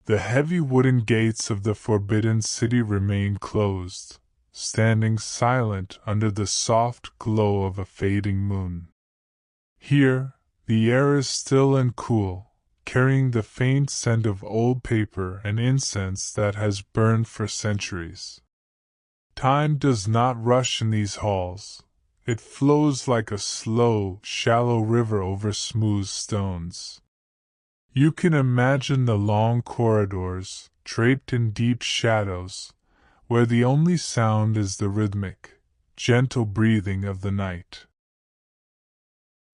The heavy wooden gates of the forbidden city remain closed, standing silent under the soft glow of a fading moon. Here, the air is still and cool, carrying the faint scent of old paper and incense that has burned for centuries. Time does not rush in these halls. It flows like a slow, shallow river over smooth stones. You can imagine the long corridors, draped in deep shadows, where the only sound is the rhythmic, gentle breathing of the night.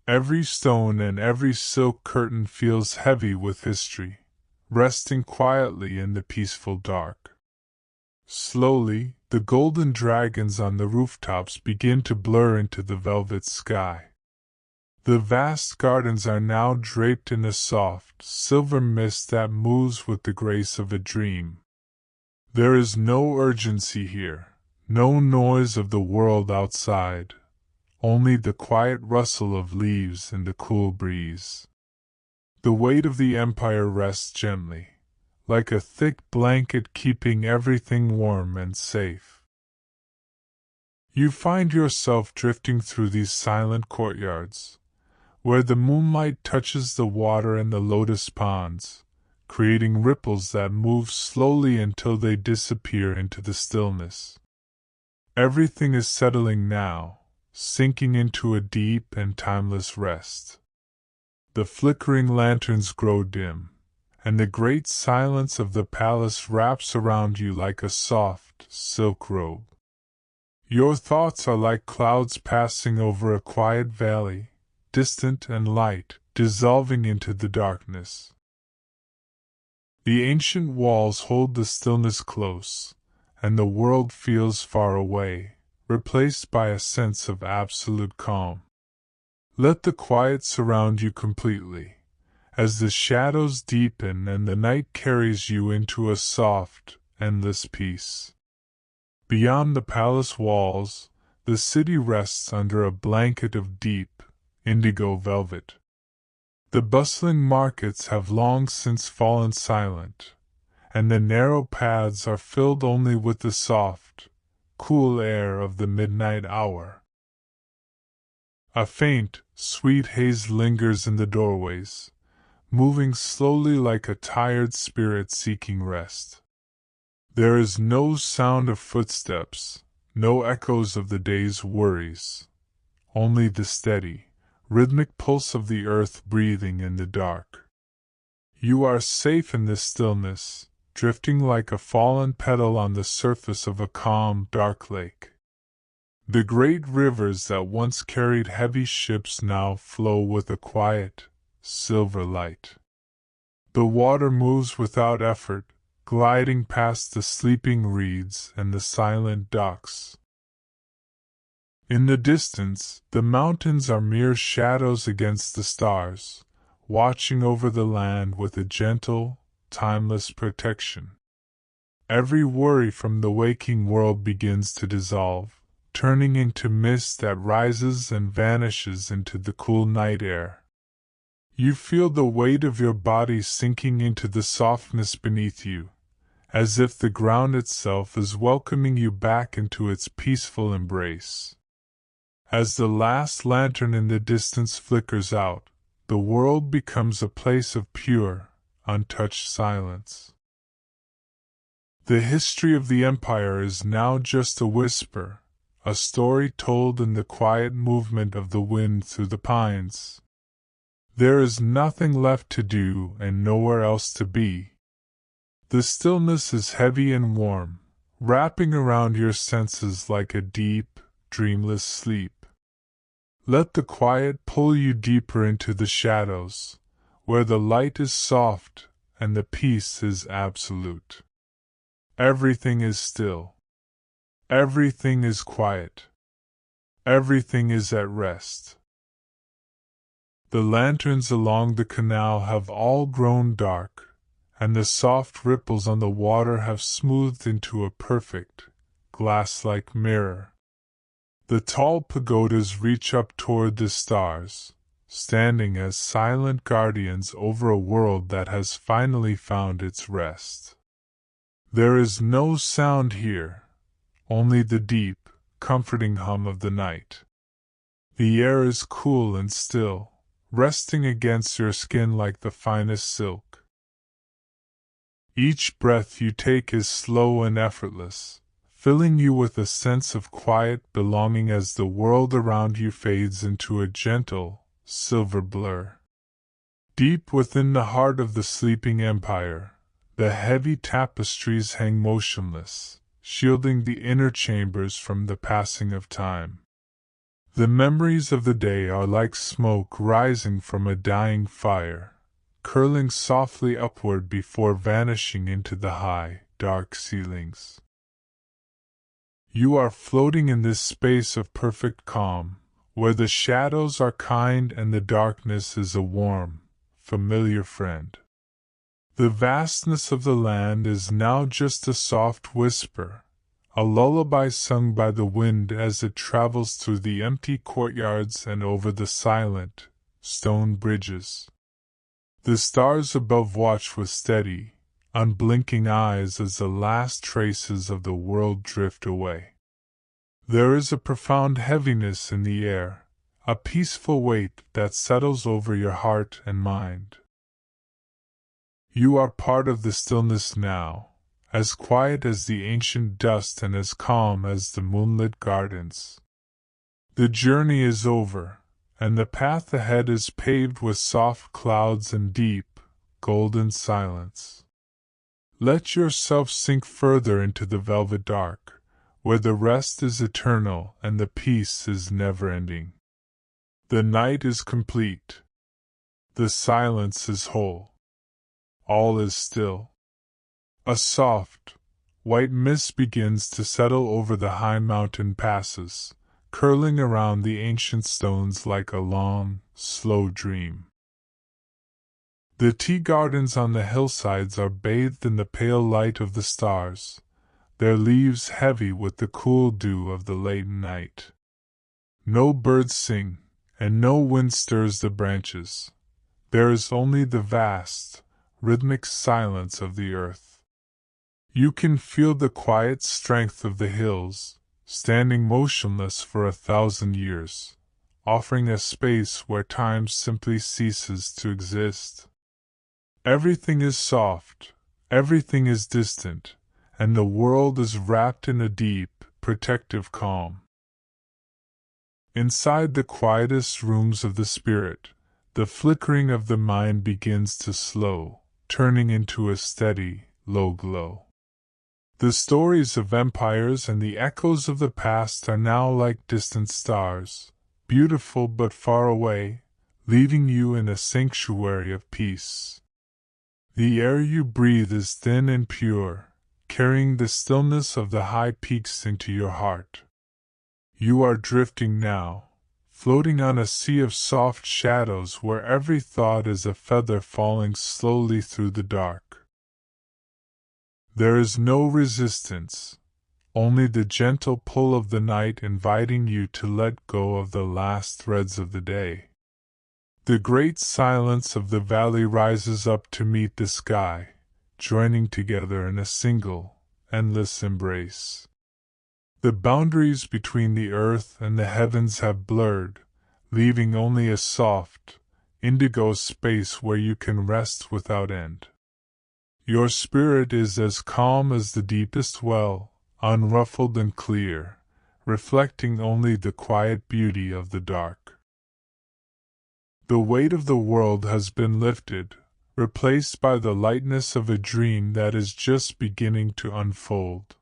Every stone and every silk curtain feels heavy with history, resting quietly in the peaceful dark. Slowly, the golden dragons on the rooftops begin to blur into the velvet sky. The vast gardens are now draped in a soft, silver mist that moves with the grace of a dream. There is no urgency here, no noise of the world outside, only the quiet rustle of leaves in the cool breeze. The weight of the empire rests gently, like a thick blanket keeping everything warm and safe. You find yourself drifting through these silent courtyards, where the moonlight touches the water and the lotus ponds, creating ripples that move slowly until they disappear into the stillness. Everything is settling now, sinking into a deep and timeless rest. The flickering lanterns grow dim, and the great silence of the palace wraps around you like a soft, silk robe. Your thoughts are like clouds passing over a quiet valley, distant and light, dissolving into the darkness. The ancient walls hold the stillness close, and the world feels far away, replaced by a sense of absolute calm. Let the quiet surround you completely, as the shadows deepen and the night carries you into a soft, endless peace. Beyond the palace walls, the city rests under a blanket of deep, indigo velvet. The bustling markets have long since fallen silent, and the narrow paths are filled only with the soft, cool air of the midnight hour. A faint, sweet haze lingers in the doorways, moving slowly like a tired spirit seeking rest. There is no sound of footsteps, no echoes of the day's worries, only the steady, rhythmic pulse of the earth breathing in the dark. You are safe in this stillness, drifting like a fallen petal on the surface of a calm, dark lake. The great rivers that once carried heavy ships now flow with a quiet, silver light. The water moves without effort, gliding past the sleeping reeds and the silent docks. In the distance, the mountains are mere shadows against the stars, watching over the land with a gentle, timeless protection. Every worry from the waking world begins to dissolve, turning into mist that rises and vanishes into the cool night air. You feel the weight of your body sinking into the softness beneath you, as if the ground itself is welcoming you back into its peaceful embrace. As the last lantern in the distance flickers out, the world becomes a place of pure, untouched silence. The history of the empire is now just a whisper, a story told in the quiet movement of the wind through the pines. There is nothing left to do and nowhere else to be. The stillness is heavy and warm, wrapping around your senses like a deep, dreamless sleep. Let the quiet pull you deeper into the shadows, where the light is soft and the peace is absolute. Everything is still. Everything is quiet. Everything is at rest. The lanterns along the canal have all grown dark, and the soft ripples on the water have smoothed into a perfect, glass-like mirror. The tall pagodas reach up toward the stars, standing as silent guardians over a world that has finally found its rest. There is no sound here, only the deep, comforting hum of the night. The air is cool and still, resting against your skin like the finest silk. Each breath you take is slow and effortless, filling you with a sense of quiet belonging as the world around you fades into a gentle, silver blur. Deep within the heart of the sleeping empire, the heavy tapestries hang motionless, shielding the inner chambers from the passing of time. The memories of the day are like smoke rising from a dying fire, curling softly upward before vanishing into the high, dark ceilings. You are floating in this space of perfect calm, where the shadows are kind and the darkness is a warm, familiar friend. The vastness of the land is now just a soft whisper, a lullaby sung by the wind as it travels through the empty courtyards and over the silent, stone bridges. The stars above watch with steady, unblinking eyes as the last traces of the world drift away. There is a profound heaviness in the air, a peaceful weight that settles over your heart and mind. You are part of the stillness now, as quiet as the ancient dust and as calm as the moonlit gardens. The journey is over, and the path ahead is paved with soft clouds and deep, golden silence. Let yourself sink further into the velvet dark, where the rest is eternal and the peace is never-ending. The night is complete. The silence is whole. All is still. A soft, white mist begins to settle over the high mountain passes, curling around the ancient stones like a long, slow dream. The tea gardens on the hillsides are bathed in the pale light of the stars, their leaves heavy with the cool dew of the late night. No birds sing, and no wind stirs the branches. There is only the vast, rhythmic silence of the earth. You can feel the quiet strength of the hills, standing motionless for 1,000 years, offering a space where time simply ceases to exist. Everything is soft, everything is distant, and the world is wrapped in a deep, protective calm. Inside the quietest rooms of the spirit, the flickering of the mind begins to slow, turning into a steady, low glow. The stories of empires and the echoes of the past are now like distant stars, beautiful but far away, leaving you in a sanctuary of peace. The air you breathe is thin and pure, carrying the stillness of the high peaks into your heart. You are drifting now, floating on a sea of soft shadows where every thought is a feather falling slowly through the dark. There is no resistance, only the gentle pull of the night inviting you to let go of the last threads of the day. The great silence of the valley rises up to meet the sky, joining together in a single, endless embrace. The boundaries between the earth and the heavens have blurred, leaving only a soft, indigo space where you can rest without end. Your spirit is as calm as the deepest well, unruffled and clear, reflecting only the quiet beauty of the dark. The weight of the world has been lifted, replaced by the lightness of a dream that is just beginning to unfold.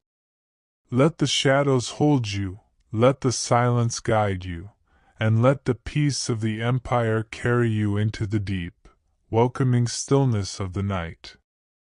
Let the shadows hold you, let the silence guide you, and let the peace of the empire carry you into the deep, welcoming stillness of the night.